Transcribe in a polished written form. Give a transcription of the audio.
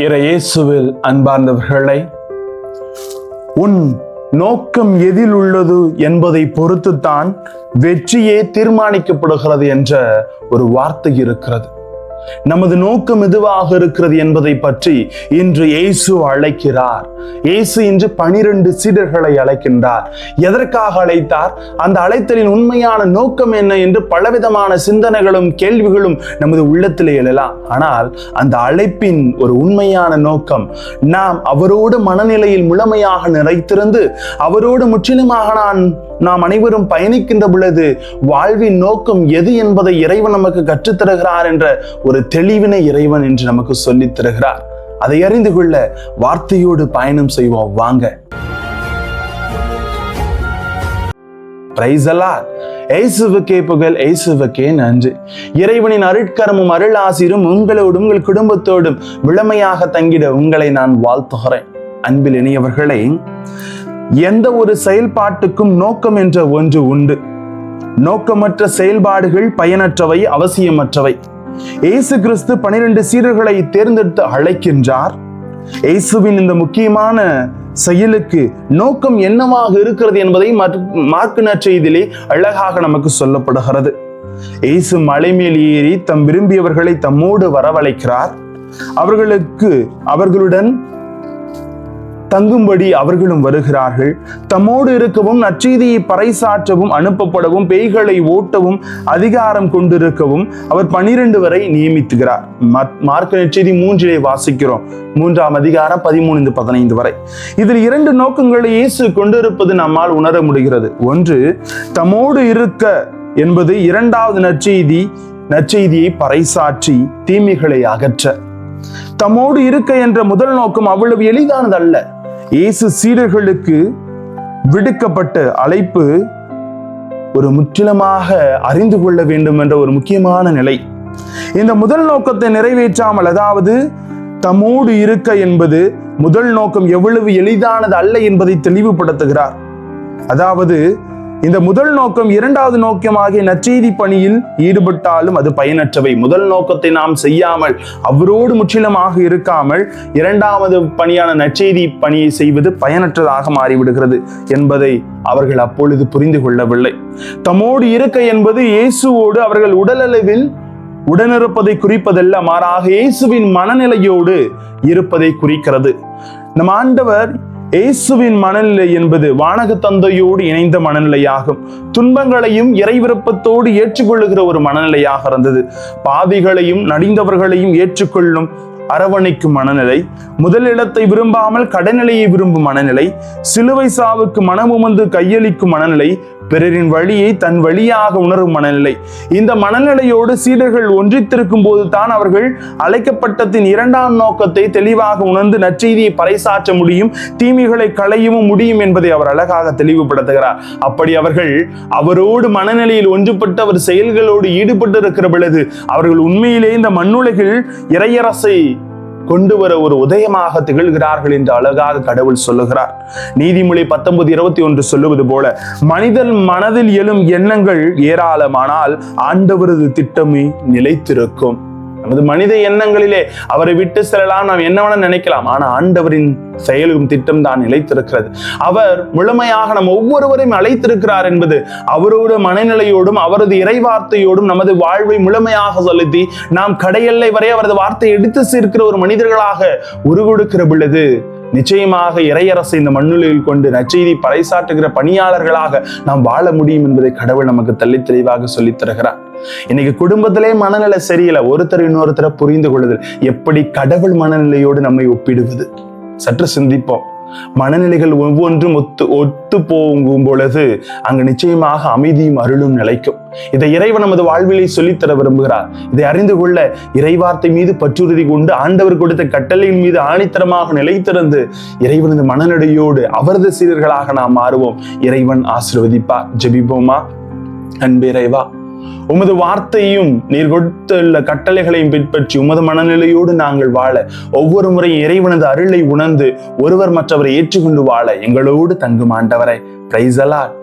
இயேசுவில் அன்பார்ந்தவர்களை, உன் நோக்கம் எதில் உள்ளது என்பதை பொறுத்துத்தான் வெற்றியே தீர்மானிக்கப்படுகிறது என்ற ஒரு வார்த்தை இருக்கிறது. நமது நோக்கம் எதுவாக இருக்கிறது என்பதை பற்றி இன்று இயேசு அழைக்கிறார். இயேசு இன்று 12 சீடர்களை அழைக்கின்றார். எதற்காக அழைத்தார்? அந்த அழைத்தலின் உண்மையான நோக்கம் என்ன என்று பலவிதமான சிந்தனைகளும் கேள்விகளும் நமது உள்ளத்திலே எழலாம். ஆனால் அந்த அழைப்பின் ஒரு உண்மையான நோக்கம், நாம் அவரோடு மனநிலையில் முழுமையாக நிறைத்திருந்து அவரோடு முற்றிலுமாக நாம் அனைவரும் பயணிக்கின்ற பொழுது வாழ்வின் நோக்கம் எது என்பதை இறைவன் நமக்கு கற்றுத்தருகிறார் என்ற ஒரு தெளிவினை இறைவன் என்று நமக்கு சொல்லித் தருகிறார். அதை அறிந்து கொள்ள வார்த்தையோடு பயணம் செய்வோம். வாங்க. Praise the Lord. இயேசுவுக்கே புகழ், இயேசுவுக்கே நன்றி. இறைவனின் அருட்கரமும் அருளாசிரும் உங்களோடும் உங்கள் குடும்பத்தோடும் முழுமையாக தங்கிட உங்களை நான் வாழ்த்துகிறேன். அன்பில் இணையவர்களே, எந்த ஒரு செயல்பாட்டுக்கும் நோக்கம் என்ற ஒன்று உண்டு. நோக்கமற்ற செயல்பாடுகள் பயனற்றவை, அவசியமற்றவை. இயேசு கிறிஸ்து 12 சீடர்களை தேர்ந்தெடுத்து அழைக்கின்றார். இயேசுவின் இந்த முக்கியமான செயலுக்கு நோக்கம் என்னவாக இருக்கிறது என்பதை மார்க்கு நற்செய்தியிலே அழகாக நமக்கு சொல்லப்படுகிறது. இயேசு மலை மேல் ஏறி தம் விரும்பியவர்களை தம்மோடு வரவழைக்கிறார். அவர்களுடன் தங்கும்படி அவர்களும் வருகிறார்கள். தம்மோடு இருக்கவும் நற்செய்தியை பறைசாற்றவும் அனுப்பப்படவும் பேய்களை ஓட்டவும் அதிகாரம் கொண்டிருக்கவும் அவர் 12 வரை நியமித்துகிறார். மார்க்கு நற்செய்தி 3 வாசிக்கிறோம். 3ஆம் அதிகாரம் 13-15 வரை. இதில் 2 நோக்கங்களை இயேசு கொண்டிருப்பது நம்மால் உணர முடிகிறது. ஒன்று, தம்மோடு இருக்க என்பது. இரண்டாவது, நற்செய்தியை பறைசாற்றி தீமைகளை அகற்ற. தம்மோடு இருக்க என்ற முதல் நோக்கம் அவ்வளவு எளிதானதல்ல. இயேசு சீடர்களுக்கு விடுக்கப்பட்ட அழைப்பு ஒரு முற்றிலுமாக அறிந்து கொள்ள வேண்டும் என்ற ஒரு முக்கியமான நிலை. இந்த முதல் நோக்கத்தை நிறைவேற்றாமல், அதாவது தம்மோடு இருக்க என்பது முதல் நோக்கம் எவ்வளவு எளிதானது அல்ல என்பதை தெளிவுபடுத்துகிறார். அதாவது இந்த முதல் நோக்கம் இரண்டாவது நோக்கமாகிய நற்செய்தி பணியில் ஈடுபட்டாலும் அது பயனற்றவை. முதல் நோக்கத்தை நாம் செய்யாமல், அவரோடு முற்றிலுமாக இருக்காமல், இரண்டாவது பணியான நற்செய்தி பணியை செய்வது பயனற்றதாக மாறிவிடுகிறது என்பதை அவர்கள் அப்பொழுது புரிந்து கொள்ளவில்லை. தம்மோடு இருக்க என்பது இயேசுவோடு அவர்கள் உடலளவில் உடனிருப்பதை குறிப்பதல்ல, மாறாக இயேசுவின் மனநிலையோடு இருப்பதை குறிக்கிறது. நம் ஆண்டவர் இயேசுவின் மனநிலை என்பது வானக தந்தையோடு இணைந்த மனநிலையாகும். துன்பங்களையும் இறை விருப்பத்தோடு ஏற்றுக்கொள்ளுகிற ஒரு மனநிலையாக இருந்தது. பாவிகளையும் நடிந்தவர்களையும் ஏற்றுக்கொள்ளும் அரவணைக்கும் மனநிலை, முதலிடத்தை விரும்பாமல் கடைநிலையை விரும்பும் மனநிலை, சிலுவை சாவுக்கு மனமுமந்து கையளிக்கும் மனநிலை, பிறரின் வழியை தன் வழியாக உணரும் மனநிலை. இந்த மனநிலையோடு சீடர்கள் ஒன்றித்திருக்கும் போது தான் அவர்கள் அழைக்கப்பட்டதின் இரண்டாம் நோக்கத்தை தெளிவாக உணர்ந்து நற்செய்தியை பறைசாற்ற முடியும், தீமைகளை களையவும் முடியும் என்பதை அவர் அழகாக தெளிவுபடுத்துகிறார். அப்படி அவர்கள் அவரோடு மனநிலையில் ஒன்றுபட்டு அவர் செயல்களோடு ஈடுபட்டு இருக்கிற பொழுது அவர்கள் உண்மையிலே இந்த மண்ணுலகில் இறையரசை கொண்டு வர ஒரு உதயமாக திகழ்கிறார்கள் என்று அழகாக கடவுள் சொல்லுகிறார். நீதிமொழி 19:21 சொல்லுவது போல, மனிதன் மனதில் எழும் எண்ணங்கள் ஏராளமானால் ஆண்டவரது திட்டமே நிலைத்திருக்கும். நமது மனித எண்ணங்களிலே அவரை விட்டு செல்லலாம், நாம் என்னவென நினைக்கலாம். ஆனா ஆண்டவரின் செயலும் திட்டம் தான் நிலைத்திருக்கிறது. அவர் முழுமையாக நம் ஒவ்வொருவரையும் அழைத்திருக்கிறார் என்பது அவரோட மனநிலையோடும் அவரது இறைவார்த்தையோடும் நமது வாழ்வை முழுமையாக செலுத்தி நாம் கடையெல்லை வரை அவரது வார்த்தையை எடுத்து சேர்க்கிற ஒரு மனிதர்களாக உருவெடுக்கிற பொழுது நிச்சயமாக இறையரசை இந்த மண்ணுலையில் கொண்டு நற்செய்தி பறைசாற்றுகிற பணியாளர்களாக நாம் வாழ முடியும் என்பதை கடவுள் நமக்கு தெளிவாக சொல்லித் தருகிறார். இன்னைக்கு குடும்பத்திலே மனநிலை சரியில்லை, ஒருத்தர் இன்னொருத்தரை புரிந்து கொள்ளுதல். எப்படி கடவுள் மனநிலையோடு நம்மை ஒப்பிடுவது? சற்று சிந்திப்போம். மனநிலைகள் ஒவ்வொன்றும் ஒத்து போகும் பொழுது அங்கு நிச்சயமாக அமைதியும் அருளும் நிலைக்கும். இதை இறைவன் நமது வாழ்விலை சொல்லித்தர விரும்புகிறார். இதை அறிந்து கொள்ள இறைவார்த்தை மீது பற்றுறுதி கொண்டு ஆண்டவர் கொடுத்த கட்டளையின் மீது ஆணித்தரமாக நிலைத்திருந்து இறைவனது மனநிலையோடு அவரது சீடர்களாக நாம் மாறுவோம். இறைவன் ஆசீர்வதிப்பார். ஜெபிப்போமா? அன்பே இறைவா, உமது வார்த்தையும் நீர் கொடுத்துள்ள கட்டளைகளையும் பின்பற்றி உமது மனநிலையோடு நாங்கள் வாழ, ஒவ்வொரு முறையும் இறைவனது அருளை உணர்ந்து ஒருவர் மற்றவரை ஏற்றுக்கொண்டு வாழ எங்களோடு தங்கும் ஆண்டவரை. Praise the Lord.